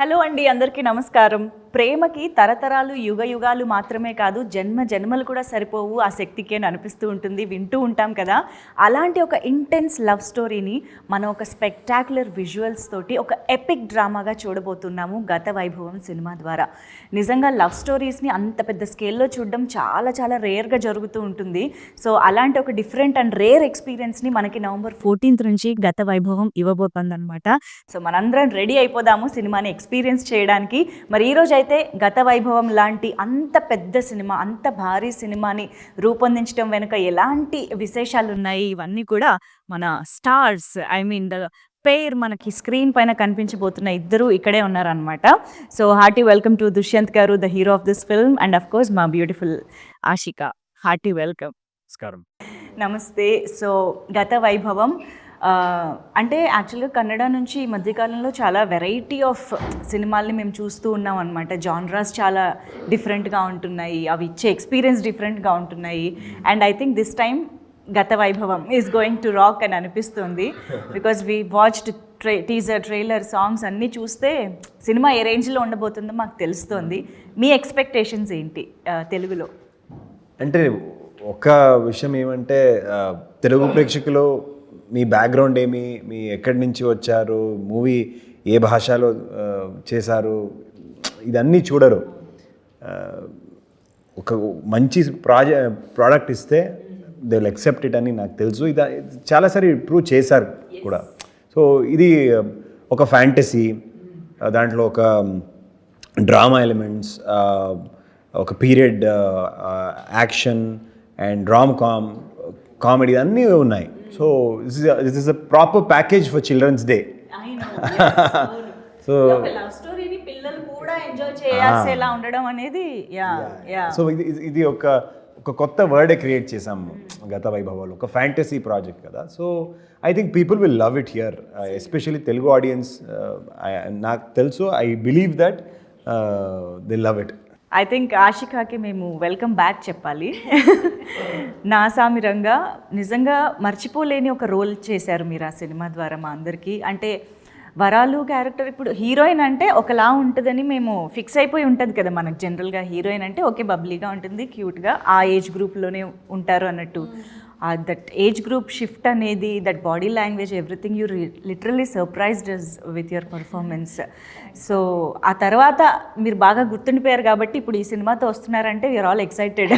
Hello అండి, అందరికీ నమస్కారం. ప్రేమకి తరతరాలు యుగాలు మాత్రమే కాదు, జన్మలు కూడా సరిపోవు ఆ శక్తికి అని అనిపిస్తూ ఉంటుంది, వింటూ ఉంటాం కదా. అలాంటి ఒక ఇంటెన్స్ లవ్ స్టోరీని మనం ఒక స్పెక్టాక్యులర్ విజువల్స్ తోటి ఒక ఎపిక్ డ్రామాగా చూడబోతున్నాము గత వైభవం సినిమా ద్వారా. నిజంగా లవ్ స్టోరీస్ని అంత పెద్ద స్కేల్లో చూడడం చాలా చాలా రేర్గా జరుగుతూ ఉంటుంది. సో అలాంటి ఒక డిఫరెంట్ అండ్ రేర్ ఎక్స్పీరియన్స్ని మనకి November 14th నుంచి గత వైభవం ఇవ్వబోతుంది అనమాట. సో మనందరం రెడీ అయిపోదాము సినిమాని ఎక్స్పీరియన్స్ చేయడానికి. మరి ఈరోజు అయితే గత వైభవం లాంటి అంత పెద్ద సినిమా, అంత భారీ సినిమాని రూపొందించడం వెనుక ఎలాంటి విశేషాలు ఉన్నాయి, ఇవన్నీ కూడా మన స్టార్స్, ద పేర్ మనకి స్క్రీన్ పైన కనిపించబోతున్న ఇద్దరు ఇక్కడే ఉన్నారనమాట. So hearty welcome to Dushyanth గారు, the hero of this film, and of course మా బ్యూటిఫుల్ ఆషిక. Hearty welcome. నమస్తే. సో గత వైభవం అంటే యాక్చువల్గా కన్నడ నుంచి ఈ మధ్యకాలంలో చాలా వెరైటీ ఆఫ్ సినిమాల్ని మేము చూస్తూ ఉన్నాం అనమాట. జాన్రాస్ చాలా డిఫరెంట్గా ఉంటున్నాయి, అవి ఇచ్చే ఎక్స్పీరియన్స్ డిఫరెంట్గా ఉంటున్నాయి. And I think this time గత వైభవం ఈజ్ గోయింగ్ టు రాక్ అని అనిపిస్తుంది. Because we watched teaser, trailer, songs అన్నీ చూస్తే సినిమా ఏ రేంజ్లో ఉండబోతుందో మాకు తెలుస్తుంది. మీ ఎక్స్పెక్టేషన్స్ ఏంటి తెలుగులో? అంటే ఒక విషయం ఏమంటే, తెలుగు ప్రేక్షకులు మీ బ్యాక్గ్రౌండ్ ఏమి, మీ ఎక్కడి నుంచి వచ్చారు, మూవీ ఏ భాషలో చేశారు, ఇదన్నీ చూడరు. ఒక మంచి ప్రోడక్ట్ ఇస్తే దే విల్ యాక్సెప్ట్ ఇట్ అని నాకు తెలుసు. ఇది చాలాసారి ప్రూవ్ చేశారు కూడా. సో ఇది ఒక ఫ్యాంటసీ, దాంట్లో ఒక డ్రామా ఎలిమెంట్స్, ఒక పీరియడ్ యాక్షన్ అండ్ కామెడీ అన్నీ ఉన్నాయి. So this is a proper package for children's day. సో లవ్ స్టోరీని పిల్లలు కూడా ఎంజాయ్ చేయాల్సేలా ఉండడం అనేది సో ఇది ఒక కొత్త వర్డే క్రియేట్ చేసాము గత వైభవాలు. ఒక ఫ్యాంటసీ ప్రాజెక్ట్ కదా. So I think people will love it here, especially Telugu audience. నాకు తెలుసు, I believe that they love it. I think ఆషికాకి మేము వెల్కమ్ బ్యాక్ చెప్పాలి. నా సామిరంగా నిజంగా మర్చిపోలేని ఒక రోల్ చేశారు మీరు ఆ సినిమా ద్వారా మా అందరికీ. అంటే వరాలు క్యారెక్టర్, ఇప్పుడు హీరోయిన్ అంటే ఒకలా ఉంటుందని మేము ఫిక్స్ అయిపోయి ఉంటుంది కదా మనకు. జనరల్గా హీరోయిన్ అంటే ఓకే, బబ్లీగా ఉంటుంది, క్యూట్గా, ఆ ఏజ్ గ్రూప్లోనే ఉంటారు అన్నట్టు. దట్ ఏజ్ గ్రూప్ షిఫ్ట్ అనేది, that body language, everything, you literally surprised us with your performance. So ఆ తర్వాత మీరు బాగా గుర్తుండిపోయారు కాబట్టి ఇప్పుడు ఈ సినిమాతో వస్తున్నారంటే we are all excited.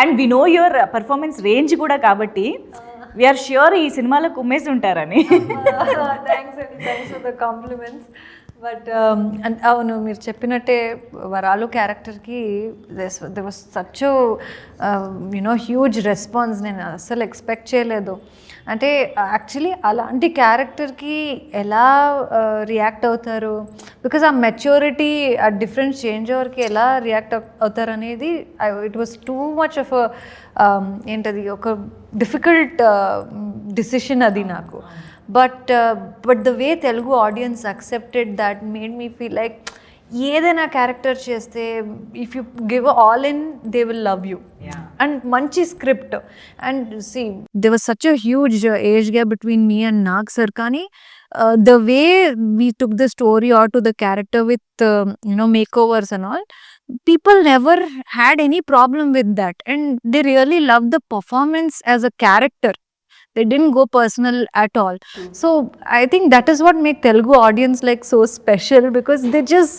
And we know your performance range కూడా, కాబట్టి వీఆర్ ష్యూర్ ఈ సినిమాలో కుమ్మేసి ఉంటారని. Thanks for the compliments. But అవును, మీరు చెప్పినట్టే వరాలు క్యారెక్టర్కి they was such huge response. నేను అస్సలు ఎక్స్పెక్ట్ చేయలేదు. అంటే యాక్చువల్లీ అలాంటి క్యారెక్టర్కి ఎలా రియాక్ట్ అవుతారు, బికాజ్ ఆ మెచ్యూరిటీ, ఆ డిఫరెంట్ చేంజ్ ఓవర్కి ఎలా రియాక్ట్ అవుతారు అనేది it was too much of ఏంటది, ఒక డిఫికల్ట్ డిసిషన్ అది నాకు. But the way Telugu audience accepted that made me feel like ఏదైనా క్యారెక్టర్ చేస్తే if you give all in they will love you. And మంచి script, and see they was such a huge age gap between me and Nag sir. కానీ the way we took the story or to the character with makeovers and all, people never had any problem with that, and they really loved the performance as a character. They didn't go personal at all. So I think that is what make Telugu audience like so special, because they just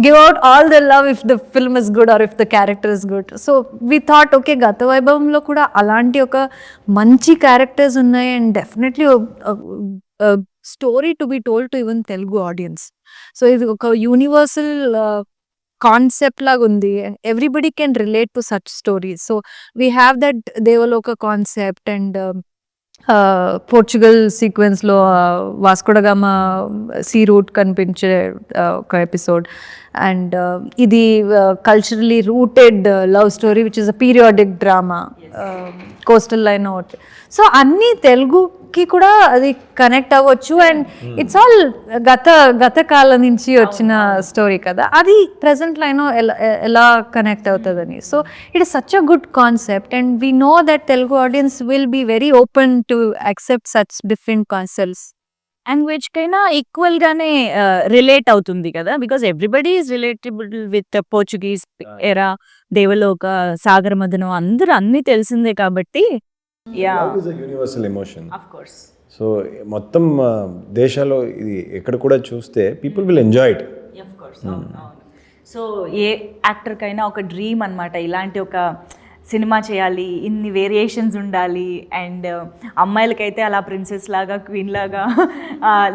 give out all their love if the film is good or if the character is good. So we thought, okay, gata vaibhavam lo kuda alanti oka manchi characters unnai, and definitely a story to be told to even Telugu audience. So ఇది ఒక universal concept లాగా ఉంది. Everybody can relate to such stories. So we have that Devaloka concept, and Portugal సీక్వెన్స్లో Vasco da Gama sea route కనిపించే ఒక episode, and ఇది culturally rooted love story which is a periodic drama, coastal line out. So అన్నీ తెలుగుకి కూడా అది connect అవ్వచ్చు. And it's all గత కాలం నుంచి వచ్చిన స్టోరీ కదా, అది ప్రజెంట్ లైన్ ఎలా కనెక్ట్ అవుతుందని. So it is such a good concept, and we know that Telugu audience will be very open to accept such different concepts. లాంగ్వేజ్కైనా ఈక్వల్గానే రిలేట్ అవుతుంది కదా, because everybody is relatable with Portuguese era, Devaloka, Sagara Madanam, అందరూ అన్నీ తెలిసిందే కాబట్టి. Love is a universal emotion. Of course. So మొత్తం దేశాల్లో ఇది ఎక్కడ కూడా చూస్తే people will enjoy it. Of course. So ఏ యాక్టర్కైనా ఒక డ్రీమ్ అనమాట, ఇలాంటి ఒక సినిమా చేయాలి, ఇన్ని వేరియేషన్స్ ఉండాలి, అండ్ అమ్మాయిలకైతే అలా ప్రిన్సెస్ లాగా, క్వీన్ లాగా,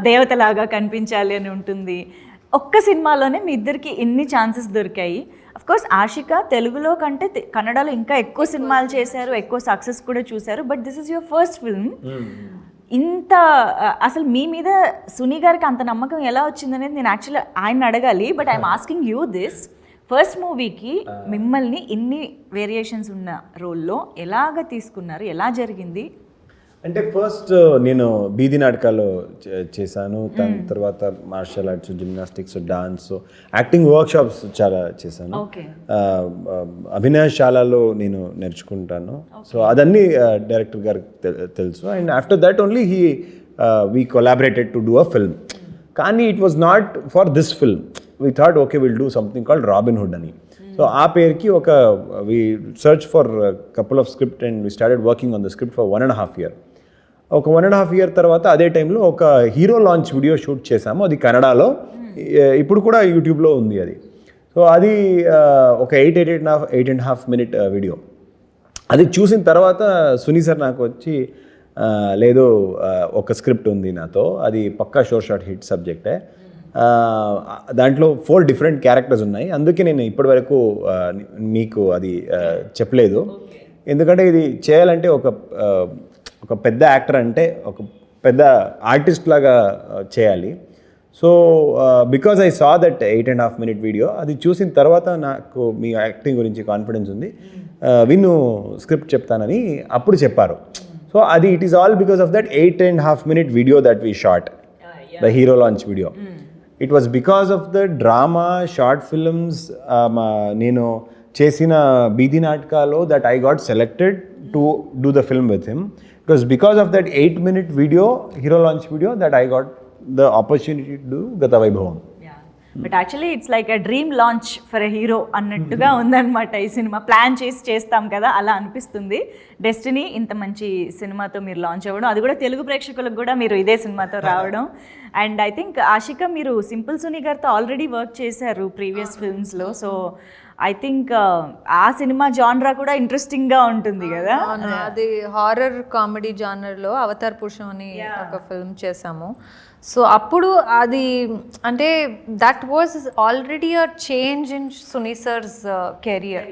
దేవతలాగా కనిపించాలి అని ఉంటుంది. ఒక్క సినిమాలోనే మీ ఇద్దరికి ఇన్ని ఛాన్సెస్ దొరికాయి. అఫ్ కోర్స్ ఆషిక తెలుగులో కంటే కన్నడలో ఇంకా ఎక్కువ సినిమాలు చేశారు, ఎక్కువ సక్సెస్ కూడా చూశారు, but this is your first film. ఇంత అసలు మీ మీద సునీ గారికి అంత నమ్మకం ఎలా వచ్చిందనేది నేను యాక్చువల్లీ ఆయన అడగాలి, but I'm asking you this. First మూవీకి మిమ్మల్ని ఇన్ని వేరియేషన్స్ ఉన్న రోల్లో ఎలాగ తీసుకున్నారు, ఎలా జరిగింది? అంటే ఫస్ట్ నేను బీది నాటకాలు చేశాను, దాని తర్వాత martial arts, gymnastics, dance, acting workshops చాలా చేశాను. అభినయశాలలో నేను నేర్చుకుంటాను. సో అదన్నీ డైరెక్టర్ గారికి తెలుసు. And after that only we collaborated to do a film. కానీ it was not for this film. We thought okay will do something called Robin Hood అని. So ఆ పేరుకి we search for couple of script and we started working on the script for 1.5 years. ఒక 1.5 years తర్వాత అదే టైంలో ఒక hero launch video shoot చేశాము. అది కన్నడలో, ఇప్పుడు కూడా యూట్యూబ్లో ఉంది అది. సో అది ఒక 8.5 minute వీడియో. అది చూసిన తర్వాత సునీ సార్ నాకు వచ్చి, లేదు ఒక స్క్రిప్ట్ ఉంది నాతో, అది పక్కా షోర్ షాట్ హిట్ సబ్జెక్టే, దాంట్లో 4 different క్యారెక్టర్స్ ఉన్నాయి, అందుకే నేను ఇప్పటివరకు మీకు అది చెప్పలేదు. ఎందుకంటే ఇది చేయాలంటే ఒక పెద్ద యాక్టర్ అంటే ఒక పెద్ద ఆర్టిస్ట్ లాగా చేయాలి. So because I saw that 8.5 minute video, అది చూసిన తర్వాత నాకు మీ యాక్టింగ్ గురించి కాన్ఫిడెన్స్ ఉంది, విన్ను స్క్రిప్ట్ చెప్తానని అప్పుడు చెప్పారు. సో అది it is all because of that 8.5 minute video that we shot, the hero launch video. It was because of the drama, short films నేను చేసిన బీది నాటకాలో that I got selected to do the film with him. It was because of that 8 minute video, hero launch video, that I got the opportunity to do Gata Vaibhavam. But actually it's like a dream launch for a hero అన్నట్టుగా ఉందన్నమాట ఈ cinema. Plan చేస్తాం కదా, అలా అనిపిస్తుంది. Destiny ఇంత మంచి సినిమాతో మీరు లాంచ్ అవ్వడం, అది కూడా తెలుగు ప్రేక్షకులకు కూడా మీరు ఇదే సినిమాతో రావడం. అండ్ ఐ థింక్ ఆషిక మీరు సింపుల్ సునీ గారితో ఆల్రెడీ వర్క్ చేశారు ప్రీవియస్ ఫిల్మ్స్లో. సో ఐ థింక్ ఆ సినిమా జానరా కూడా ఇంట్రెస్టింగ్గా ఉంటుంది కదా. అది హారర్ కామెడీ జానర్లో అవతార్ పురుషం అని ఒక ఫిల్మ్ చేసాము. సో అప్పుడు అది అంటే that was already a change in Sunny sir's career.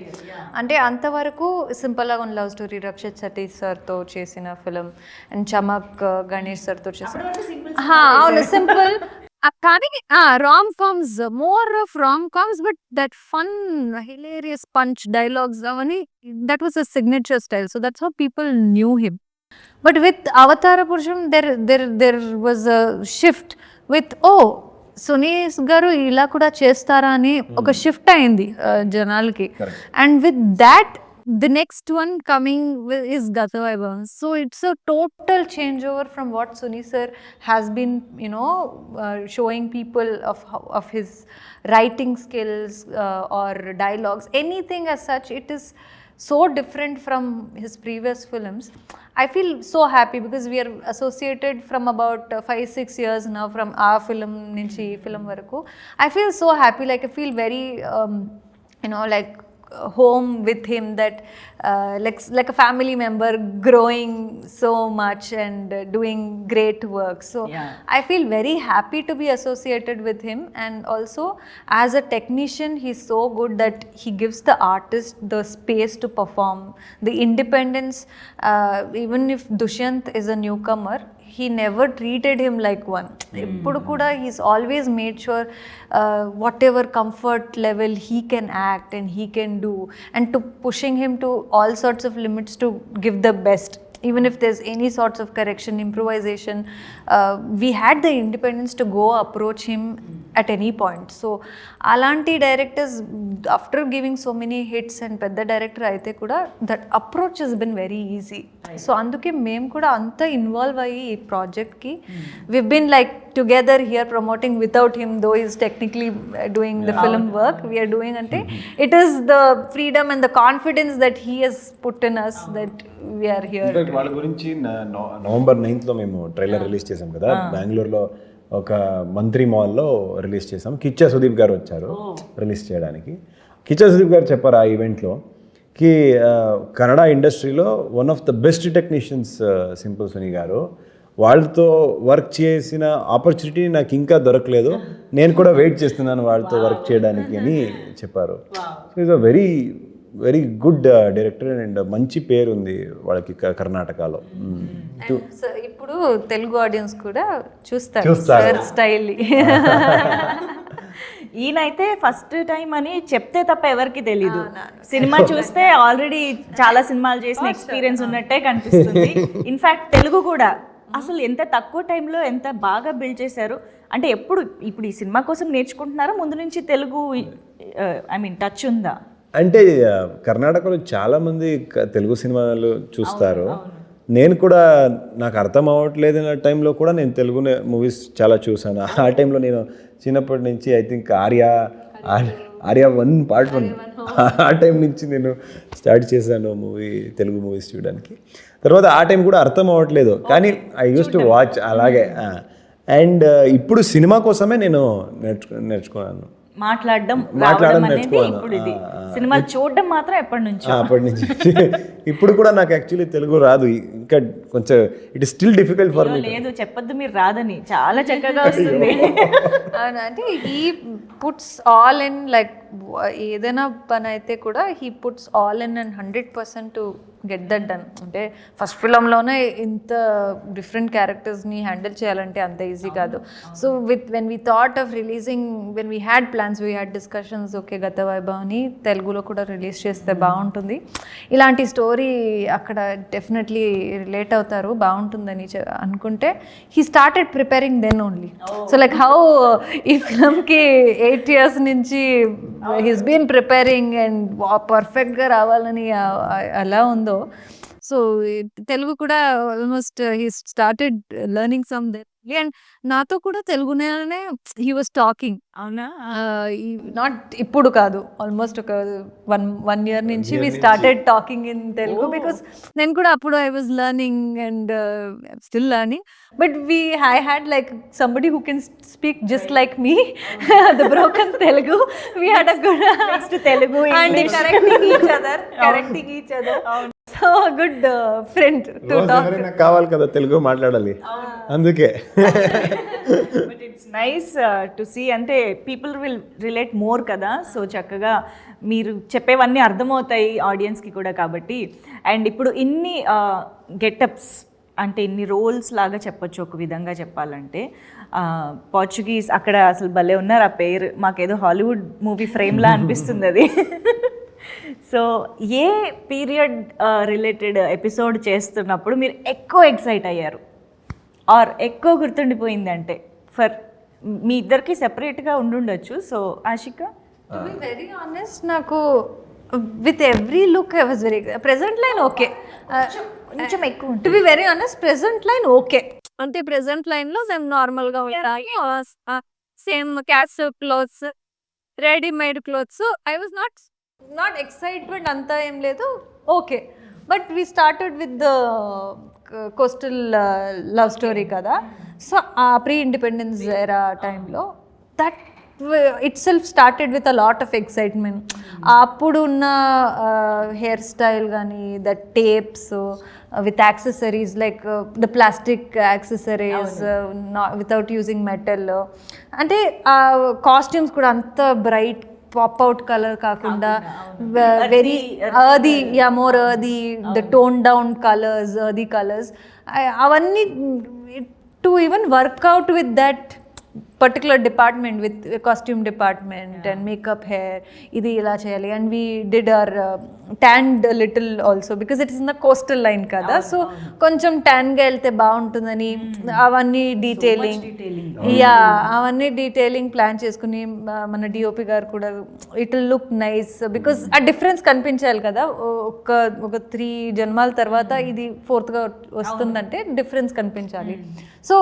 అంటే అంతవరకు సింపుల్గా ఉన్న లవ్ స్టోరీ రక్షిత్ సతీష్ సార్తో చేసిన ఫిలిం అండ్ చమక్ గణేష్ సార్తో చేసిన, అవును సింపుల్ కానీ rom coms, more of rom coms, but that fun hilarious punch dialogues అవన్నీ, that was a signature style. So that's how people knew him. But with Avatara Purusham, there was a shift with, Suni's గారు ఇలా కూడా చేస్తారా అని ఒక shift అయింది జనాలకి. And with that the next one coming is Gata Vaibhavam. So it's a total changeover from what Suni sir has been, showing people of his writing skills or dialogues, anything as such. It is so different from his previous films. I feel so happy because we are associated from about 5-6 years now from our film nunchi film varaku. I feel so happy, like I feel very like home with him, that like a family member growing so much and doing great work. So I feel very happy to be associated with him. And also as a technician, he's so good that he gives the artist the space to perform, the independence. Even if Dushyant is a newcomer, he never treated him like one. Ippudu kuda he's always made sure whatever comfort level he can act and he can do, and to pushing him to all sorts of limits to give the best. Even if there's any sorts of correction, improvisation, we had the independence to go approach him at any point. So అలాంటి directors after giving so many hits and పెద్ద director అయితే కూడా that approach he's been very easy. So అందుకే మేము కూడా అంత involve అయ్యి ఈ ప్రాజెక్ట్కి we been like together here promoting without him though is technically doing the film work we are doing. అంటే it is the freedom and the confidence that he has put in us that we are here. వాళ్ళ గురించి November 9th మేము trailer release చేసాం కదా బెంగళూరులో ఒక మంత్రి మాల్లో రిలీజ్ చేసాం. కిచ్చా సుదీప్ గారు వచ్చారు రిలీజ్ చేయడానికి. కిచ్చా సుదీప్ గారు చెప్పారు ఆ ఈవెంట్లో కి కన్నడ ఇండస్ట్రీలో one of the best technicians simple Suni గారు, వాళ్ళతో వర్క్ చేసిన ఆపర్చునిటీ నాకు ఇంకా దొరకలేదు, నేను కూడా వెయిట్ చేస్తున్నాను వాళ్ళతో వర్క్ చేయడానికి అని చెప్పారు. So is a very very good director and మంచి పేరు ఉంది వాళ్ళకి కర్ణాటకలో. ఇప్పుడు తెలుగు ఆడియన్స్ కూడా చూస్తారు స్టైల్. ఈయనైతే ఫస్ట్ టైం అని చెప్తే తప్ప ఎవరికి తెలీదు. సినిమా చూస్తే ఆల్రెడీ చాలా సినిమాలు చేసిన ఎక్స్పీరియన్స్ ఉన్నట్టే కనిపిస్తుంది. ఇన్ఫ్యాక్ట్ తెలుగు కూడా అసలు ఎంత తక్కువ టైంలో ఎంత బాగా బిల్డ్ చేశారు. అంటే ఇప్పుడు ఈ సినిమా కోసం నేర్చుకుంటున్నారా, ముందు నుంచి తెలుగు టచ్ ఉందా? అంటే కర్ణాటకలో చాలామంది తెలుగు సినిమాలు చూస్తారు. నేను కూడా నాకు అర్థం అవ్వట్లేదు అన్న టైంలో కూడా నేను తెలుగు మూవీస్ చాలా చూసాను. ఆ టైంలో నేను చిన్నప్పటి నుంచి ఐ థింక్ ఆర్య 1 Part 1 ఆ టైం నుంచి నేను స్టార్ట్ చేశాను తెలుగు మూవీస్ చూడడానికి. తర్వాత ఆ టైం కూడా అర్థం అవ్వట్లేదు కానీ ఐ యూస్ టు వాచ్ అలాగే. అండ్ ఇప్పుడు సినిమా కోసమే నేను నేర్చుకున్నాను మాట్లాడడం అనేది. ఇప్పుడు ఇది సినిమాలు చూడడం మాత్రం ఎప్పటి నుంచి ఇప్పుడు కూడా నాకు యాక్చువల్లీ తెలుగు రాదు ఇంకా కొంచెం. It is still difficult for me. లేదు చెప్పొద్దు మీరు రాదని, చాలా చక్కగా వస్తుంది. అంటే he puts all in like ఏదైనా పని అయితే కూడా he puts all in and 100% to get that done. అంటే ఫస్ట్ ఫిలంలోనే ఇంత డిఫరెంట్ క్యారెక్టర్స్ని హ్యాండిల్ చేయాలంటే అంత ఈజీ కాదు. So when we thought of releasing, when we had plans, we had discussions, okay గత వైభవ్ని తెలుగులో కూడా రిలీజ్ చేస్తే బాగుంటుంది, ఇలాంటి స్టోరీ అక్కడ డెఫినెట్లీ రిలేట్ అవుతారు, బాగుంటుందని అనుకుంటే he started preparing then only. So like how ఈ ఫిల్మ్కి 8 years నుంచి హీస్ బీన్ ప్రిపేరింగ్ అండ్ పర్ఫెక్ట్గా రావాలని అలా ఉందో. సో తెలుగు కూడా almost he started learning some then. And నాతో కూడా తెలుగునే హీ వాజ్ టాకింగ్. అవునా? నాట్ ఇప్పుడు కాదు, ఆల్మోస్ట్ ఒక 1 year నుంచి we started talking in Telugu. Because నేను కూడా అప్పుడు I was learning and still learning. But I had like somebody who can speak just like me, the broken Telugu. We had a good Telugu and correcting each other. So good friend to talk. కావాలి కదా తెలుగు మాట్లాడాలి, అందుకే. But it's nice to see. అంటే people will relate more కదా. So చక్కగా మీరు చెప్పేవన్నీ అర్థమవుతాయి ఆడియన్స్కి కూడా కాబట్టి. అండ్ ఇప్పుడు ఇన్ని గెటప్స్ అంటే ఇన్ని రోల్స్ లాగా చెప్పొచ్చు ఒక విధంగా చెప్పాలంటే. పోర్చుగీస్ అక్కడ అసలు భలే ఉన్నారు, ఆ పేరు మాకేదో హాలీవుడ్ మూవీ ఫ్రేమ్లా అనిపిస్తుంది అది. So a period related episode చేస్తున్నప్పుడు మీరు ఎక్కువ ఎక్సైట్ అయ్యారు ఆర్ ఎక్కువ గుర్తుండిపోయింది? అంటే ఫర్ మీ ఇద్దరికి సెపరేట్గా ఉండుండొచ్చు. So Ashika? To be very honest, నాకు with every look I was very present line okay, కొంచెం ఎక్కువ. To be very honest present line okay. అంటే ప్రెజెంట్ లైన్లో సేమ్ నార్మల్గా ఉంటాయి, same cash clothes, readymade clothes. I was not excitement అంతా ఏం లేదు, okay. But we started with the coastal love story కదా. సో ఆ ప్రీ ఇండిపెండెన్స్ ఎరా టైంలో that itself started with a lot of excitement. అప్పుడున్న హెయిర్ స్టైల్ కానీ, the tapes with accessories like the plastic accessories without using metal. అంటే costumes కూడా అంత bright pop out colour కాకుండా very earthy, more earthy, the tone down colours, earthy colours, అవన్నీ to even work out with that particular department with costume department and makeup, hair, idi ila cheyali, and we did our tanned a little also because it is in the coastal line kada, so koncham tan ga elte baaguntundani avanni detailing avanni detailing plan cheskuni mana DOP garu kuda it will look nice because a difference కనిపించాలి కదా, ఒక 3 జన్మాల తర్వాత ఇది 4th గా వస్తుందంటే difference కనిపించాలి. So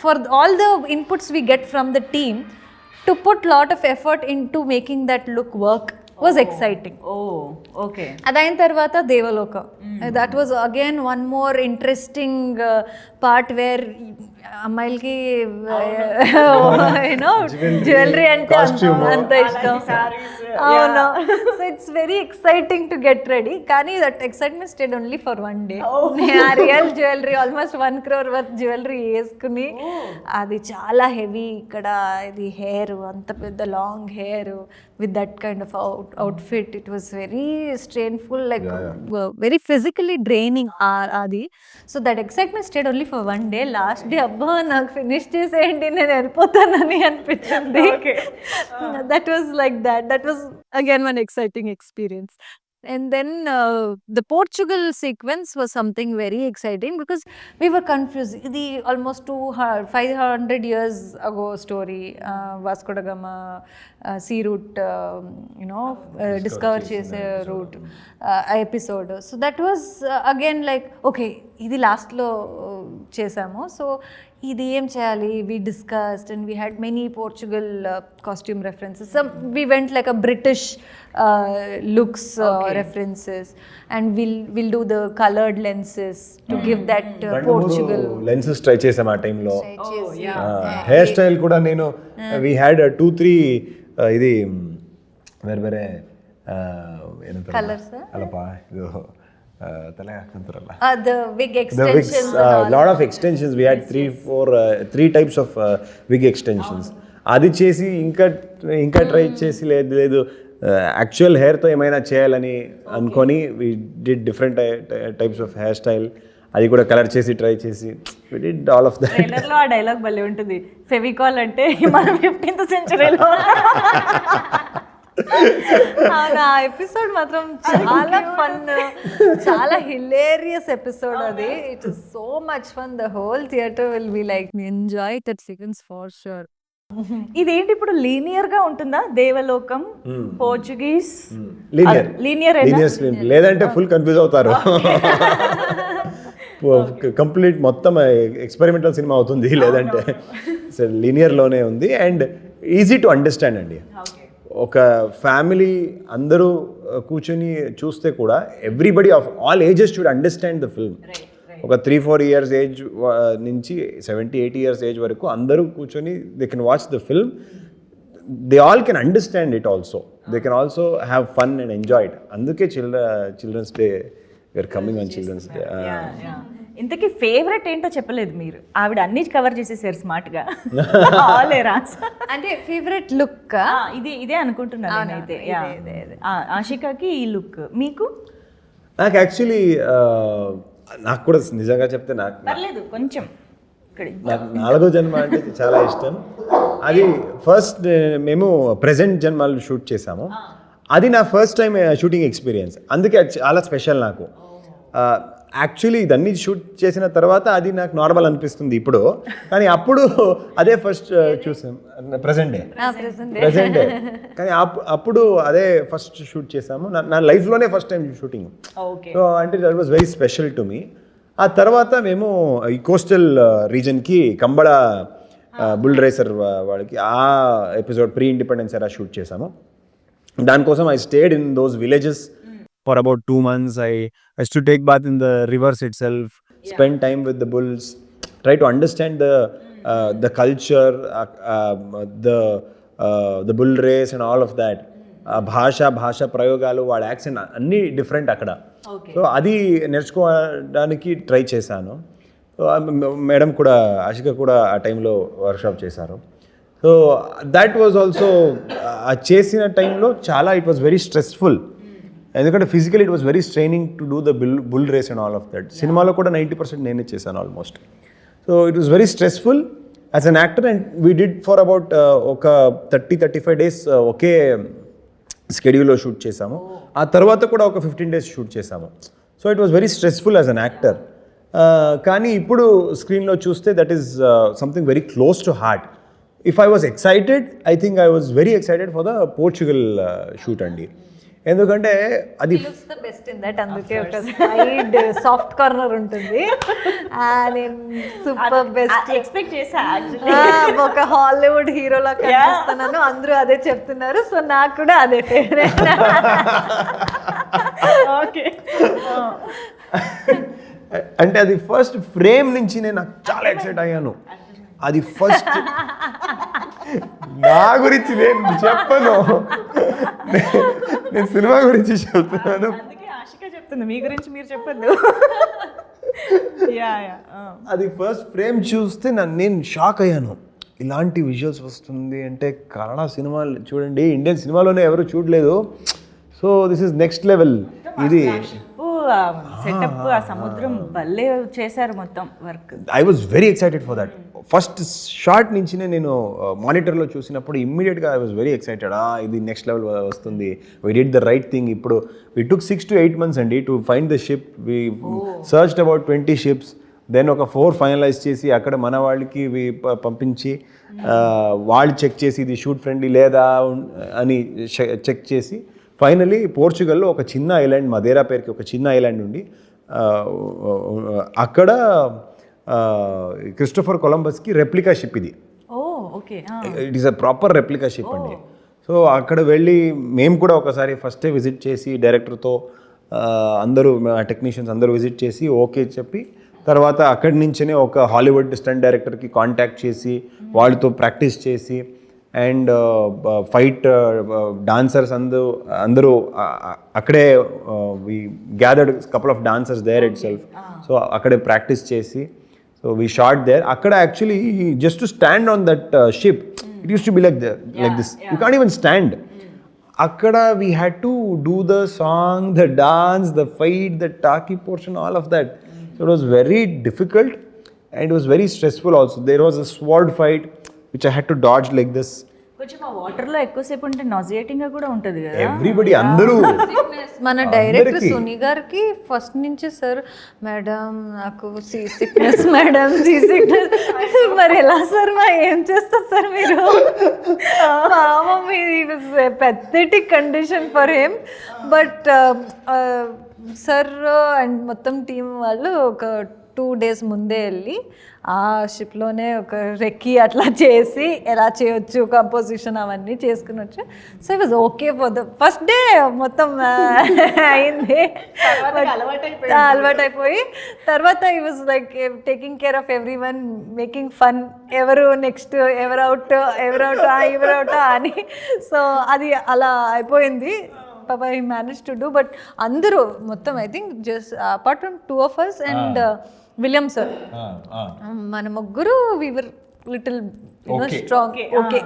for all the inputs we get from the team to put lot of effort into making that look work was exciting. Okay. అదైన తర్వాత Devaloka, that was again one more interesting part where అమ్మాయిలకి jewellery అంటే అంత ఇష్టం. అవును, so it's very exciting to get ready, కానీ that excitement stayed only for 1 day. Real jewellery almost 1 crore worth jewellery వేసుకుని అది చాలా హెవీ, ఇక్కడ ఇది హెయిర్ అంత పెద్ద long hair with that kind of outfit, it was very strainful, like very physically draining adi. So that excitement stayed only for 1 day. Last day abba నాకు finish చేసేయండి నేను వెళ్ళిపోతానని అనిపించింది. That was like that was again one exciting experience. And then the Portugal sequence was something very exciting because we were confused. Idi almost 500 years ago story, Vasco da Gama sea route, discover chese route episode. So that was again like, okay, ఇది last లో చేసాము, so ఇది ఏం చేయాలి, we discussed and we had many Portugal costume references. So we went like a British looks references, and we'll do the colored lenses to give that Portugal lenses try chesam aa time lo. Hair style kuda nenu we had 2-3 ఇది వేరే colors alapa ido tala hakantaralla the wig extensions, lot of extensions. We had 3 types of wig extensions. అది చేసి ఇంకా try చేసి లేదు actual హెయిర్తో ఏమైనా చేయాలని అనుకొని we did different types of hair style, అది కూడా కలర్ చేసి ట్రై చేసి we did all of that. ట్రైలర్లో ఆ డైలాగ్ భలే ఉంటుంది, ఫెవికాల్ అంటే మన 15th centuryలో. అవును, ఆ ఎపిసోడ్ మాత్రం చాలా ఫన్, చాలా హిలేరియస్ ఎపిసోడ్ అది. It is so much fun, the whole theatre will be like enjoy that sequence for sure. ఇదేంటి ఇప్పుడు లీనియర్ గా ఉంటుందా దేవలోకం? పోర్చుగీస్ లీనియర్ లేదంటే ఫుల్ కన్ఫ్యూజ్ అవుతారు. కంప్లీట్ మొత్తం ఎక్స్పెరిమెంటల్ సినిమా అవుతుంది, లేదంటే లీనియర్లోనే ఉంది అండ్ ఈజీ టు అండర్స్టాండ్ అండి. ఒక ఫ్యామిలీ అందరూ కూర్చొని చూస్తే కూడా everybody of all ages should understand the film. ఒక 3-4 years ఏజ్ నుంచి 70-80 years ఏజ్ వరకు అందరూ కూర్చొని they can watch the film. They all can understand it also, they can also have fun and enjoy it. అందుకే children's day we are coming on children's day. ఇంతకీ favourite ఏంటో చెప్పలేదు మీరు, ఆవిడ అన్ని కవర్ చేసేసారు స్మార్ట్ గా. అంటే ఫేవరెట్ లుక్ ఇదే అనుకుంటున్నాను నేనైతే. ఆషికాకి ఈ లుక్, మీకు? నాకు యాక్చువల్లీ నాకు కూడా నిజంగా చెప్తే నాకు కొంచెం నాకు 4వ జన్మ అంటే చాలా ఇష్టం. అది ఫస్ట్ మేము ప్రెజెంట్ జన్మలు షూట్ చేసాము, అది నా ఫస్ట్ టైం షూటింగ్ ఎక్స్పీరియన్స్, అందుకే అది చాలా స్పెషల్ నాకు. యాక్చువల్లీ ఇదన్నీ షూట్ చేసిన తర్వాత అది నాకు నార్మల్ అనిపిస్తుంది ఇప్పుడు, కానీ అప్పుడు అదే ఫస్ట్ చూసాం. ప్రెజెంట్ డే కానీ అప్పుడు అదే ఫస్ట్ షూట్ చేసాము, నా లైఫ్లోనే ఫస్ట్ టైం షూటింగ్. సో అంటే that was very special to me. ఆ తర్వాత మేము ఈ కోస్టల్ రీజన్కి కంబళ బుల్ రేసర్ వాళ్ళకి ఆ episode pre independence era shoot చేసాము. దానికోసం I stayed in those villages for about 2 months. I used to take bath in the rivers itself, spend time with the bulls, try to understand the culture, the bull race and all of that. భాష ప్రయోగాలు, వాళ్ళ accent అన్నీ different అక్కడ. So అది నేర్చుకోవడానికి try చేశాను. So madam కూడా, ఆషిక కూడా ఆ టైంలో వర్క్షాప్ చేశారు. సో దాట్ వాజ్ ఆల్సో చేసిన టైంలో చాలా ఇట్ వాజ్ వెరీ స్ట్రెస్ఫుల్, ఎందుకంటే physical it was very straining to do the bull race and all of that. సినిమాలో కూడా 90% నేనే చేశాను almost. So it was very stressful as an actor and we did for about ఒక 30-35 days ఒకే స్కెడ్యూల్లో shoot చేసాము. ఆ తర్వాత కూడా ఒక 15 days షూట్ చేసాము. So it was very stressful as an actor. కానీ ఇప్పుడు స్క్రీన్లో చూస్తే that is something very close to heart. If I was excited, I think I was very excited for the Portugal shoot అండి. ఎందుకంటే అది best in that, అందుకే ఒక side soft corner ఉంటుంది. నేను సూపర్ బెస్ట్ ఎక్స్పెక్ట్ చేసా ఒక హాలీవుడ్ హీరోలా కనిపిస్తున్నాను, అందరూ అదే చెప్తున్నారు. సో నాకు కూడా అదే ఓకే. అంటే అది ఫస్ట్ ఫ్రేమ్ నుంచి నేను నాకు చాలా ఎక్సైట్ అయ్యాను. అది ఫస్ట్ నా గురించి నేను చెప్పను, నేను సినిమా గురించి చెప్తున్నాను. అందుకే ఆశిక చెప్తుంది, మీ గురించి మీరు చెప్పొద్దు. అది ఫస్ట్ ఫ్రేమ్ చూస్తే నేను షాక్ అయ్యాను. ఇలాంటి విజువల్స్ వస్తుంది అంటే కన్నడ సినిమాలు చూడండి, ఇండియన్ సినిమాలోనే ఎవరు చూడలేదు. So this is next level. ఇది సెటప్, ఆ సముద్రం భలే చేశారు మొత్తం work. I was very excited for that. Shot షార్ట్ నుంచినే నేను మానిటర్లో చూసినప్పుడు ఇమ్మీడియట్గా ఐ వాజ్ వెరీ ఎక్సైటెడ్. ఇది నెక్స్ట్ లెవెల్ వస్తుంది, we did the right thing. ఇప్పుడు వీ టుక్ 6 to 8 months అండి to find the ship. We searched about 20 ships. Then ఒక 4 ఫైనలైజ్ చేసి అక్కడ మన వాళ్ళకి పంపించి వాళ్ళు చెక్ చేసి ఇది షూట్ ఫ్రెండ్లీ లేదా అని చెక్ చేసి ఫైనలీ పోర్చుగల్లో ఒక చిన్న ఐలాండ్, మదేరా పేరుకి ఒక చిన్న ఐలాండ్ ఉండి అక్కడ క్రిస్టోఫర్ కొలంబస్కి రెప్లికా షిప్ ఇది. It is a proper replica ship అండి. సో అక్కడ వెళ్ళి మేము కూడా ఒకసారి ఫస్టే విజిట్ చేసి డైరెక్టర్తో అందరూ టెక్నీషియన్స్ అందరూ విజిట్ చేసి ఓకే చెప్పి తర్వాత అక్కడి నుంచే ఒక హాలీవుడ్ స్టంట్ డైరెక్టర్కి కాంటాక్ట్ చేసి వాళ్ళతో ప్రాక్టీస్ చేసి అండ్ ఫైట్ డాన్సర్స్ అందరూ అక్కడే we gathered couple of dancers there itself. So అక్కడే ప్రాక్టీస్ చేసి సో వీ షాట్ దేర్. అక్కడ actually just to stand on that ship, it use to be like this, you can't even stand. అక్కడ we had to do the song, the dance, the fight, the talkie portion, all of that. So it was very difficult and it was very stressful also. There was a sword fight which I had to dodge like this. కొంచెం ఆ వాటర్లో ఎక్కువసేపు ఉంటే నాజియేటింగ్ గా కూడా ఉంటుంది కదా. Everybody అందరూ మన డైరెక్టర్ సునీ గారికి ఫస్ట్ నుంచి సార్ మేడం నాకు sea sickness madam sea sickness. మరి ఎలా సార్ ఏం చేస్తారు సార్ మీరు? Pathetic condition for him. But sir and మొత్తం టీం వాళ్ళు ఒక 2 days ముందే వెళ్ళి ఆ షిప్లోనే ఒక రెక్కి అట్లా చేసి ఎలా చేయొచ్చు కంపోజిషన్ అవన్నీ చేసుకుని వచ్చి. So it was okay for the first day. మొత్తం అయింది, అలవాటు అయిపోయి తర్వాత ఈ was like taking care of every one, making fun. ఎవరు నెక్స్ట్, ఎవరు అవుట్ అని. సో అది అలా అయిపోయింది. Papa, he managed to do, but అందరూ మొత్తం I think just apart from 2 of us and William sir, మన ముగ్గురు we were little strong. Okay.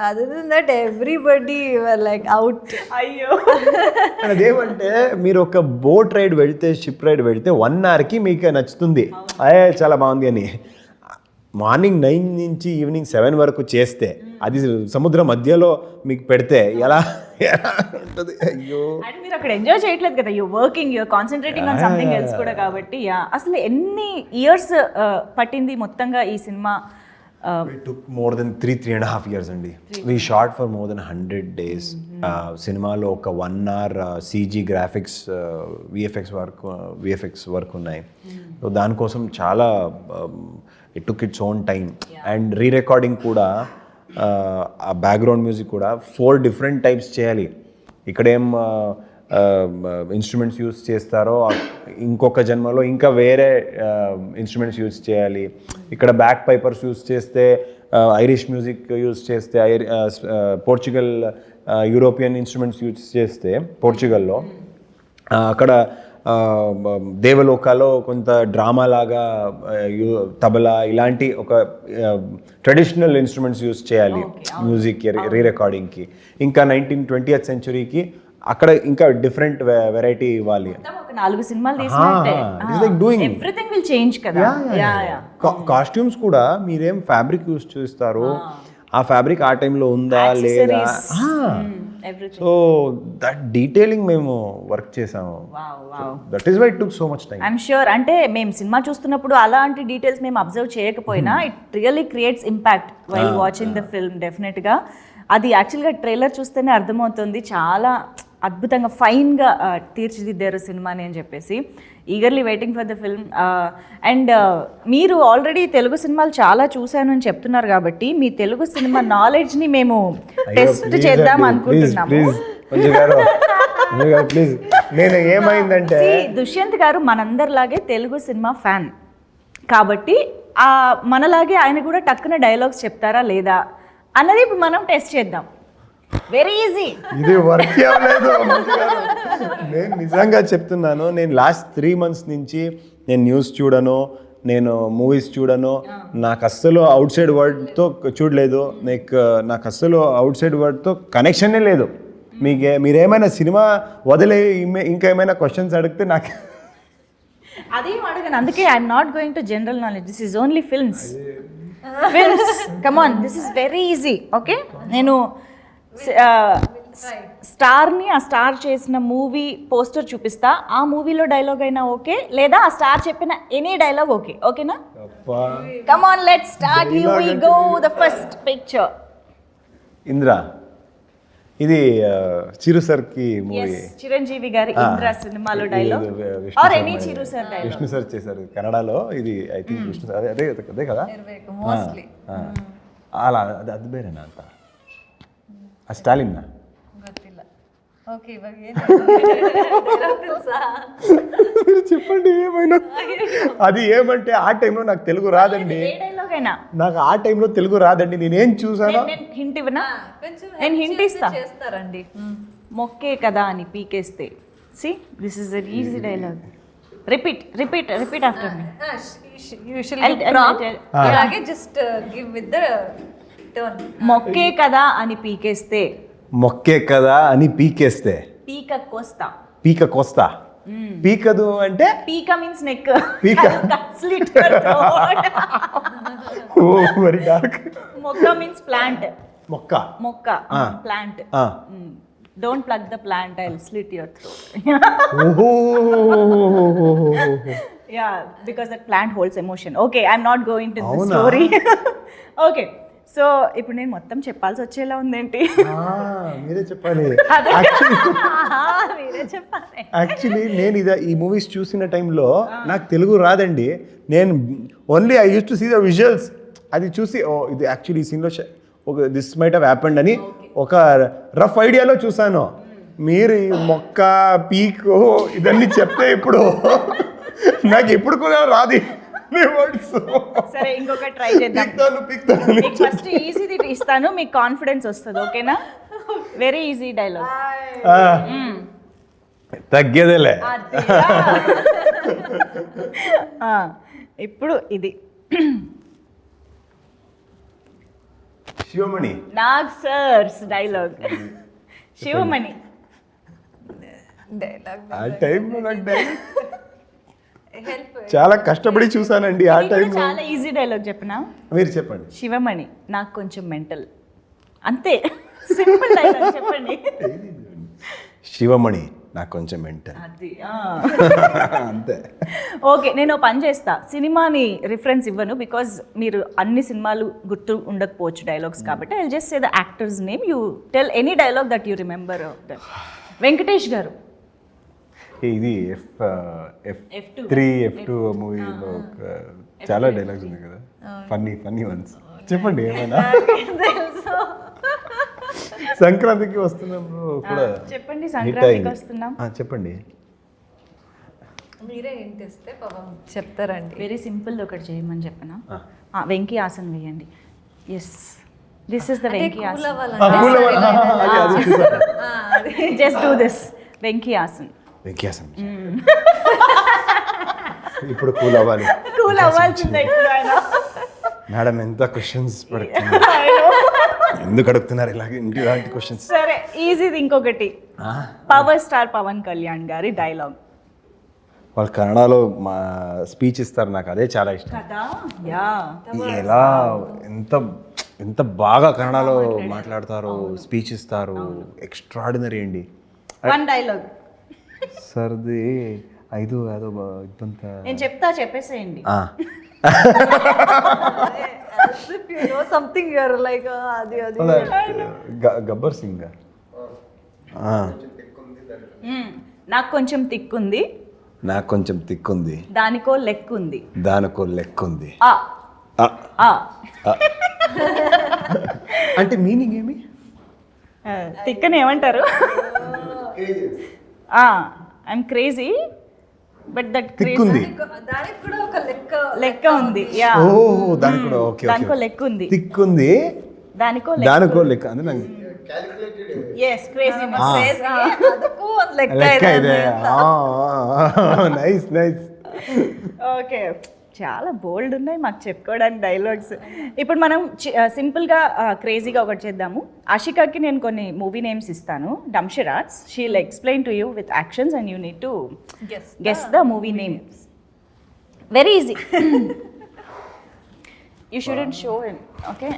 Other than that everybody were like out. అయ్యో. అదేమంటే మీరు ఒక బోట్ రైడ్ వెళ్తే, షిప్ రైడ్ వెళ్తే 1 hourకి మీకు నచ్చుతుంది, చాలా బాగుంది అని. మార్నింగ్ 9 నుంచి ఈవినింగ్ 7 వరకు చేస్తే అది సముద్రం మధ్యలో మీకు పెడితే ఎలా ఉంటుంది? అయ్యో. అండ్ మీరు అక్కడ ఎంజాయ్ చేయట్లేదు కదా, you working, you concentrating on something else కూడా కాబట్టి. అసలు ఎన్ని ఇయర్స్ పట్టింది మొత్తంగా ఈ cinema? It took more than 3.5 years అండి. We shot for more than 100 days. సినిమాలో ఒక 1 hour CG graphics, VFX work ఉన్నాయి. సో దానికోసం చాలా it took its own time. And re-recording కూడా, ఆ బ్యాక్గ్రౌండ్ మ్యూజిక్ కూడా 4 different types చేయాలి. ఇక్కడేం ఇన్స్ట్రుమెంట్స్ యూస్ చేస్తారో ఇంకొక జన్మలో ఇంకా వేరే ఇన్స్ట్రుమెంట్స్ యూస్ చేయాలి. ఇక్కడ బ్యాక్ పైపర్స్ యూస్ చేస్తే, ఐరిష్ మ్యూజిక్ యూస్ చేస్తే, పోర్చుగల్ యూరోపియన్ ఇన్స్ట్రుమెంట్స్ యూస్ చేస్తే పోర్చుగల్లో, అక్కడ దేవలోకాలో కొంత డ్రామా లాగా తబలా ఇలాంటి ఒక ట్రెడిషనల్ ఇన్స్ట్రుమెంట్స్ యూస్ చేయాలి మ్యూజిక్ రీరికార్డింగ్కి. ఇంకా 19th-20th centuryకి అక్కడ ఇంకా డిఫరెంట్ వెరైటీ ఇవ్వాలి. ఒక 4 సినిమాలు తీసినట్టే. It's like doing. Everything will change కదా. కాస్ట్యూమ్స్ కూడా మీరేం ఫ్యాబ్రిక్ యూస్ చేస్తారు, ఆ ఫ్యాబ్రిక్ ఆ టైంలో ఉందా లేదా, సో దట్ డీటెయిలింగ్ మేము వర్క్ చేసాము. That is why it took so much time. I'm sure. అంటే మేము సినిమా చూస్తున్నప్పుడు అలాంటి డీటెయిల్స్ మేము అబ్జర్వ్ చేయకపోయినా it really creates impact while watching the film. డెఫినెట్గా అది యాక్చువల్గా ట్రైలర్ చూస్తేనే అర్థమవుతుంది, చాలా అద్భుతంగా ఫైన్గా తీర్చిదిద్దారు సినిమాని అని చెప్పేసి. Eagerly waiting for the film. And మీరు ఆల్రెడీ తెలుగు సినిమాలు చాలా చూశాను అని చెప్తున్నారు కాబట్టి మీ తెలుగు సినిమా నాలెడ్జ్ని మేము టెస్ట్ చేద్దాం అనుకుంటున్నాము. ప్లీజ్. నేను ఏమైందంటే దుష్యంత్ గారు మనందరిలాగే తెలుగు సినిమా ఫ్యాన్ కాబట్టి మనలాగే ఆయన కూడా టక్కున డైలాగ్స్ చెప్తారా లేదా అన్నది ఇప్పుడు మనం టెస్ట్ చేద్దాం. Very easy. ఇది వర్క్ అవ్వలేదు. నేను నిజంగా చెప్తున్నాను, నేను లాస్ట్ 3 months నుంచి నేను న్యూస్ చూడను, నేను మూవీస్ చూడను, నాకు అస్సలు అవుట్ సైడ్ వరల్డ్తో చూడలేదు, నాకు అస్సలు అవుట్ సైడ్ వరల్డ్తో కనెక్షనే లేదు. మీరేమైనా సినిమా వదిలే ఇంకా ఏమైనా క్వశ్చన్స్ అడిగితే నాకు అదేం అడగను. అందుకే I'm not going to general knowledge, this is only films. Come on, this is very easy. Okay, నేను స్టార్ని ఆ స్టార్ చేసిన మూవీ పోస్టర్ చూపిస్తా, ఆ మూవీలో డైలాగ్ అయినా ఓకే, లేదా ఆ స్టార్ చెప్పిన ఎనీ డైలాగ్ ఓకే. ఓకేనా? Come on, let's start. You we go the first picture. Indra, ఇది చిరు సార్ కి మూవీ, చిరంజీవి గారి ఇంద్ర సినిమాలో dialogue or any Chiru sir dialogue. Vishnu sir చేశారు కన్నడలో. ఇది ఐ థింక్ విష్ణు సార్, అదే కదా అలా. అది ಬೇರೆನಾ ಅಂತ ఆ స్టాలిన్ చెప్పండి ఏమైనా. అది ఏమంటే ఆ టైంలో నాకు తెలుగు రాదండి, నాకు ఆ టైంలో తెలుగు రాదండి. నేనేం చూసానో హింట్ ఇవ్వనా? నేను హింట్ ఇస్తా. చేస్తారండి. మొక్కే కదా అని పీకేస్తే. See, this is an easy dialogue. Repeat after me. అలాగే just give with the turn. మొక్కే కదా అని పీకేస్తే. మొక్కే కదా అని పీకేస్తే. పీక కోస్తా. పీకదు అంటే పీక మీన్స్ నెక్. పీక వెరీ డార్క్. మొక్క మీన్స్ ప్లాంట్. మొక్క plant. Don't plug the plant, I'll slit your throat. Yeah, because that plant holds emotion. Okay, I'm not going to the story. Okay, so ఇప్పుడు నేను మొత్తం చెప్పాల్సి వచ్చేలా ఉందేంటి? మీరే చెప్పాలి. మీరే చెప్పాలి. యాక్చువల్లీ నేను ఈ మూవీస్ చూసిన టైంలో నాకు తెలుగు రాదండి. నేను only I use to see the visuals. అది చూసి ఓ ఇది యాక్చువల్లీ ఈ సీన్లో ఒక దిస్ మైట్ హ్యావ్ హ్యాపెండ్ అని ఒక రఫ్ ఐడియాలో చూసాను. మీరు ఈ మొక్క పీక్ ఇదన్నీ చెప్తే ఇప్పుడు నాకు ఎప్పుడు కూడా రాదు. సరే, ఇంకొక ట్రై చేద్దాం. మీకు ఫస్ట్ ఈజీది ఇస్తాను, మీకు కాన్ఫిడెన్స్ వస్తుంది. ఓకేనా? Very easy dialogue. తగ్గేదేలే. ఇప్పుడు ఇది శివమణి నాగ్ సర్స్ డైలాగ్. శివమణి ఆ టైంలో నాకు చాలా కష్టపడి చూసానండి. ఆ టైంలో చాలా ఈజీ డైలాగ్ చెప్పినా. మీరు చెప్పండి. శివమణి నాకు కొంచెం మెంటల్. అంతే, సింపుల్ డైలాగ్ చెప్పండి. శివమణి నాకు కొంచెం మెంటల్. అది అంతే. ఓకే, నేను పని చేస్తా. సినిమాని రిఫరెన్స్ ఇవ్వను బికాజ్ మీరు అన్ని సినిమాలు గుర్తు ఉండకపోవచ్చు డైలాగ్స్ కాబట్టి. I just say the actors name, you tell any dialogue that you remember. Venkatesh గారు. ఇది F3 F2 మూవీలో చాలా డైలాగ్స్ ఉన్నాయి కదా, ఫన్నీ వన్స్. చెప్పండి ఏమైనా. సంక్రాంతికి వస్తున్నప్పుడు కూడా చెప్పండి. సంక్రాంతికి వస్తున్నాం. చెప్పండి. మీరే ఏంటి ఇస్తే పాపం చెప్తారండి. వెరీ సింపుల్ ఒకటి చేయమని చెప్పనా? వెంకీ ఆసన్ వేయండి. Yes, this is the Venky ఆసన్. Just do this. వెంకీ ఆసన్. ఇప్పుడు కూల్ అవ్వాల్సిందే ఇప్పుడు ఆయన. మేడం ఎంత క్వశ్చన్స్ పడుతుంది. ఎందుకు అడుగుతున్నారు ఇలాంటి క్వశ్చన్స్? సరే ఈజీది ఇంకొకటి. పవర్ స్టార్ పవన్ కళ్యాణ్ గారి డైలాగ్. వాళ్ళు కన్నడలో మా స్పీచ్ ఇస్తారు, నాకు అదే చాలా ఇష్టం. కదా యా ఎలా ఎంత బాగా కన్నడలో మాట్లాడతారో, స్పీచ్ ఇస్తారు, ఎక్స్ట్రాడినరీ అండి. వన్ డైలాగ్ సర్ది ఐదు అదో ఇబ్బంత నేను చెప్తా, చెప్పేసేయండి. సంథింగ్ యూర్ లైక్ అది గబ్బర్ సింగ్. నాకు కొంచెం తిక్కుంది, నాకు కొంచెం తిక్కుంది, దానికో లెక్కుంది, దానికో లెక్కుంది. ఆ ఆ అంటే మీనింగ్ ఏమి? తిక్కని ఏమంటారు? ఐఎమ్ క్రేజీ బట్ దట్ తిక్కుంది, దానికి కూడా ఒక లెక్క ఉంది. యా ఓ దానికి కూడా ఓకే. దానికో లెక్క ఉంది, తిక్కుంది, దానికో దానికో లెక్క అంటే నాకు yes craziness ಅದಕ್ಕೂ ಒಂದು ಲೆಕ್ಕ లెక్క ಇದೆ ఇదే. Nice nice. ఓకే, చాలా బోల్డ్ ఉన్నాయి మాకు చెప్పుకోవడానికి డైలాగ్స్. ఇప్పుడు మనం సింపుల్గా క్రేజీగా ఒకటి చేద్దాము. ఆషికాకి నేను కొన్ని మూవీ నేమ్స్ ఇస్తాను, dumb charades. She'll explain to you with actions and you need to guess the movie name. Very easy. You shouldn't show in, okay?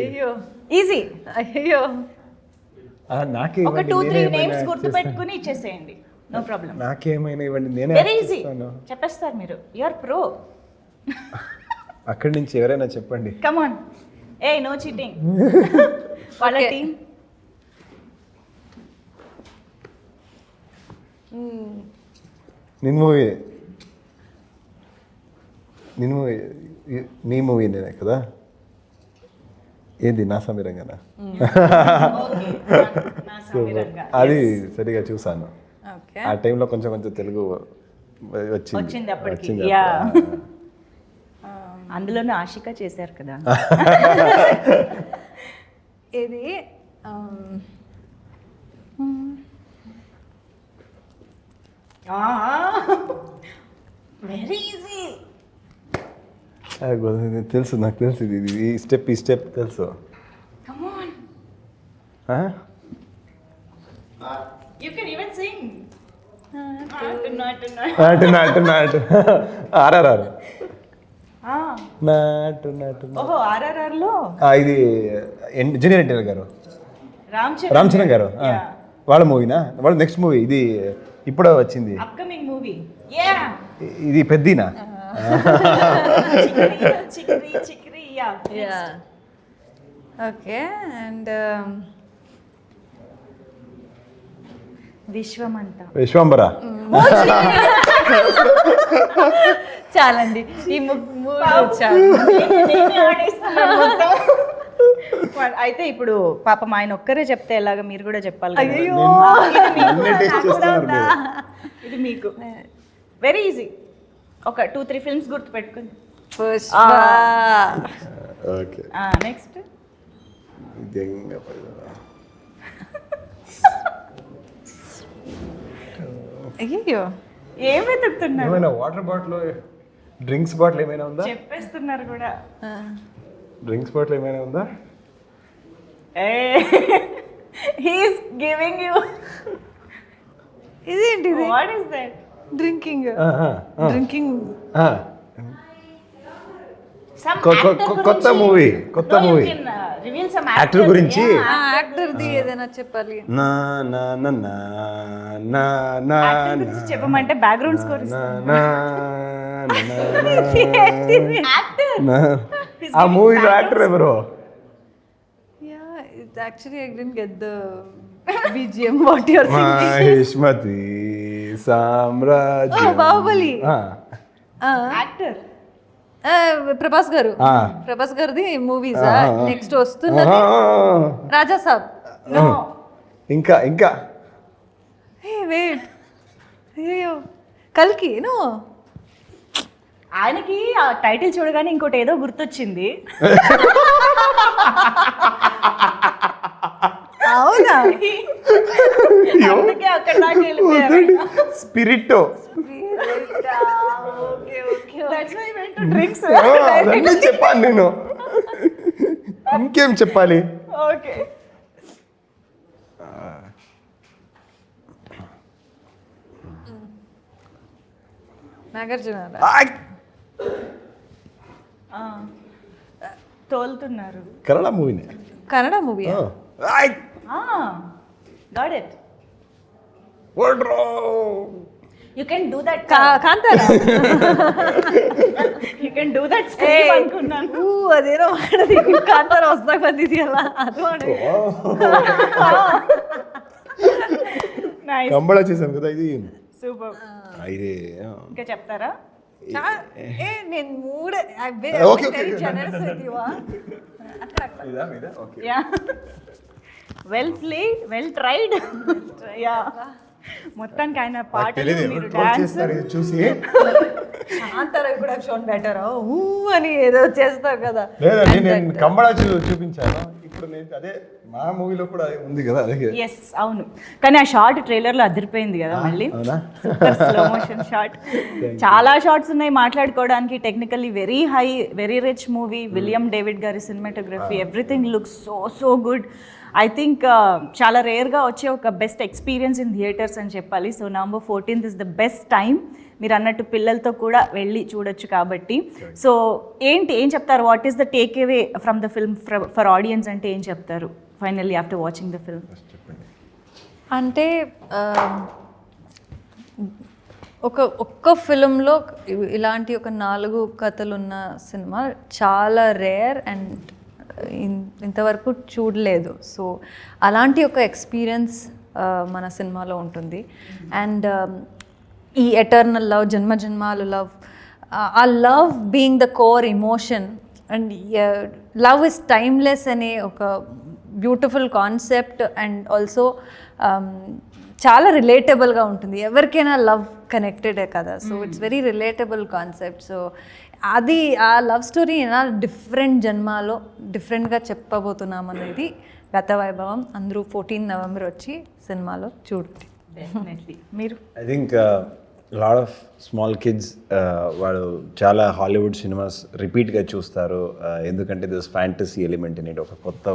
అయ్యో ఈజీ. అయ్యో నాకే ఒక 2-3 నేమ్స్ గుర్తుపెట్టుకుని ఇచ్చేసేయండి, నో ప్రాబ్లం. నాకేమైనా ఇవ్వండి, నేనే వెరీ ఈజీ, ఇస్తాను. చెప్పేస్తారు మీరు. You're pro. అక్కడి నుంచి ఎవరైనా చెప్పండి. కమ్ ఆన్, ఏ నో చీటింగ్. వాళ్ళ టీం నిన్ను మూవీ నీ మూవీ నేనే కదా? ఏంది నా సమీరంగానా? అది సరిగా చూసాను. ఓకే ఆ టైంలో కొంచెం తెలుగు వచ్చింది అప్పటికి. వచ్చింది యా, అప్పుడు. అందులోనూ ఆషిక చేశారు కదా. ఇది వెరీ ఈజీ. తెలుసు, నాకు తెలుసు, ఇది ఈ స్టెప్ తెలుసు. Come on, you can even Singh. RRR. ఓహో, ఆర్ఆర్ఆర్ లో ఇది జూనియర్ ఎన్టీఆర్ గారు, రామ్ చరణ్ గారు, వాళ్ళ మూవీనా? వాళ్ళ నెక్స్ట్ మూవీ ఇది ఇప్పుడు వచ్చింది, అప్కమింగ్ మూవీ. యా, ఇది పెద్దనా? చిక్రీ. Yeah, okay. అండ్ విశ్వంబర. చాలండి, ఈ అయితే ఇప్పుడు పాపం ఆయన ఒక్కరే చెప్తే ఎలాగా, మీరు కూడా చెప్పాలి కదా. ఇది మీకు వెరీ ఈజీ. ఒక 2-3 ఫిల్మ్స్ గుర్తు పెట్టుకుని. ఓకే, నెక్స్ట్ అయ్యో ఏం వెతుకుతున్నారు? ఏమైనా వాటర్ బాటిల్, డ్రింక్స్ బాటిల్ ఏమైనా ఉందా? చెప్పేస్తున్నారు కూడా. డ్రింక్స్ బాటిల్ ఏమైనా ఉందా? He's giving you. ఇదేంటి? What is that? డ్రింకింగ్. కొత్త మూవీ యాక్టర్ గురించి. యాక్టర్ది ఏదైనా చెప్పాలి. చెప్పమంటే బ్యాక్గ్రౌండ్ స్కోర్. ఆ మూవీలో యాక్టర్ ఎవరు? Actually, I didn't get the BGM. What you're singing? Mahishmati సామ్రాజ్యం. బాహుబలి. యాక్టర్ ప్రభాస్ గారు. ప్రభాస్ గారిది మూవీస్. నెక్స్ట్ వస్తున్నది రాజా సాబ్. ఇంకా వెయిట్, అయ్యో కల్కి. నో, ఆయనకి ఆ టైటిల్ చూడగానే ఇంకోటి ఏదో గుర్తొచ్చింది. అవునా? అందుకే అక్కడ దాకా వెళ్ళిపోయారు. స్పిరిటో. That's why I went to drinks. చెప్పాను నేను. ఇంకేం చెప్పాలి? ఓకే. నాగార్జున తోలుతున్నారు. కన్నడ మూవీనే. Kannada movie got it. ఓడ్రో you can do that. Kantara you can do that scream అనుకున్నాను. అదేనో వాడది కాంతారా వస్తా పద్ధతి అలా అది వాడు. నైస్, కంబళ చేశాను కదా ఇది. సూపర్. ఇది ఇంకా చెప్తారా? నేను మూడే okay, okay. Yeah, well play, well tried. Yeah, మొత్తానికి ఆయన పాటలు, మీరు డాన్స్. చూసి కాంతారా కూడా షోన్ బెటర్ అని ఏదో చేస్తారు కదా. లేదండి, నేను కంబళ చూపించాను. ఇప్పుడు నేను అదే మా మూవీలో కూడా ఉంది కదా అదే. ఎస్, అవును. కానీ ఆ షార్ట్ ట్రైలర్లో అదిరిపోయింది కదా మళ్ళీ. Slow motion shot. చాలా షార్ట్స్ ఉన్నాయి మాట్లాడుకోవడానికి. Technically very high, very rich movie. William David గారి cinematography, everything looks so good. I think చాలా రేర్గా వచ్చే ఒక బెస్ట్ ఎక్స్పీరియన్స్ ఇన్ థియేటర్స్ అని చెప్పాలి. So November 14th is the best time. మీరు అన్నట్టు పిల్లలతో కూడా వెళ్ళి చూడొచ్చు కాబట్టి. సో ఏం చెప్తారు? What is the take away from the film for audience అంటే ఏం చెప్తారు finally after watching the film? అంటే ఒక్క ఫిలింలో ఇలాంటి ఒక 4 కథలు ఉన్న సినిమా చాలా రేర్ అండ్ ఇంతవరకు చూడలేదు. సో అలాంటి ఒక ఎక్స్పీరియన్స్ మన సినిమాలో ఉంటుంది. అండ్ ఈ ఎటర్నల్ లవ్, జన్మ జన్మాలు లవ్, ఆ love being the core emotion and love is timeless అనే ఒక బ్యూటిఫుల్ కాన్సెప్ట్. అండ్ ఆల్సో చాలా రిలేటబుల్గా ఉంటుంది. ఎవరికైనా లవ్ కనెక్టెడే కదా. So it's very relatable concept. So అది ఆ లవ్ స్టోరీ ఎలా డిఫరెంట్ జన్మాలో డిఫరెంట్గా చెప్పబోతున్నాం అనేది గత వైభవం. అందరూ 14 November వచ్చి సినిమాలో చూడండి. డెఫినెట్లీ. మీరు? I think lot of small kids వాళ్ళు చాలా హాలీవుడ్ సినిమాస్ రిపీట్గా చూస్తారు. ఎందుకంటే దిస్ ఫ్యాంటసీ ఎలిమెంట్ అనేది ఒక కొత్త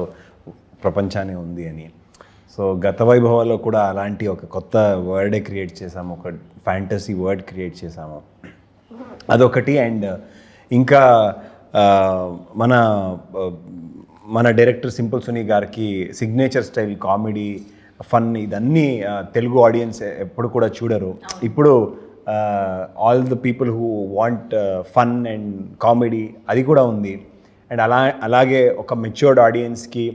ప్రపంచాన్ని ఉంది అని. సో గత వైభవాల్లో కూడా అలాంటి ఒక కొత్త వర్డే క్రియేట్ చేసాము, ఒక ఫ్యాంటసీ వర్డ్ క్రియేట్ చేసాము, అదొకటి. అండ్ ఇంకా మన డైరెక్టర్ సింపుల్ సునీ గారికి సిగ్నేచర్ స్టైల్ కామెడీ, ఫన్, ఇదన్నీ తెలుగు ఆడియన్స్ ఎప్పుడు కూడా చూడరు. ఇప్పుడు all the people who want fun and comedy అది కూడా ఉంది. అండ్ అలాగే ఒక మెచ్యూర్డ్ ఆడియన్స్కి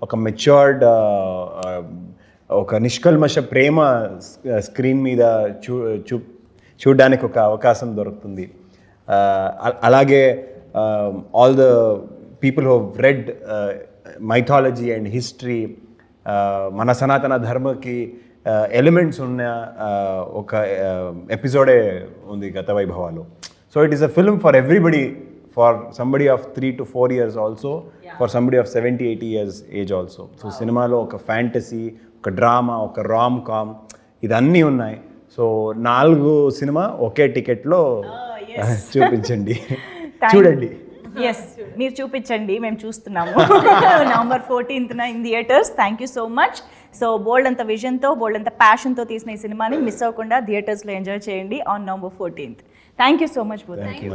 ఒక మెచ్యూర్డ్ ఒక నిష్కల్మష ప్రేమ స్క్రీన్ మీద చూడడానికి ఒక అవకాశం దొరుకుతుంది. అలాగే all the people who read mythology and history, మన సనాతన ధర్మకి ఎలిమెంట్స్ ఉన్న ఒక ఎపిసోడే ఉంది గత వైభవాలు. So it is a film for everybody, for somebody of 3 to 4 years also, for somebody of 70-80 years age also. So సినిమాలో ఒక ఫ్యాంటసీ, ఒక డ్రామా, ఒక రామ్ కామ్, ఇదన్నీ ఉన్నాయి. సో 4 సినిమా ఒకే టికెట్లో చూపించండి, చూడండి. ఎస్, మీరు చూపించండి, మేము చూస్తున్నాము. November 14th in theatres. Thank you so much. So bold అంత విజన్తో, బోల్డ్ అంత ప్యాషన్తో తీసిన ఈ సినిమాని మిస్ అవ్వకుండా థియేటర్స్లో ఎంజాయ్ చేయండి on November 14th. Thank you so much. Thank you.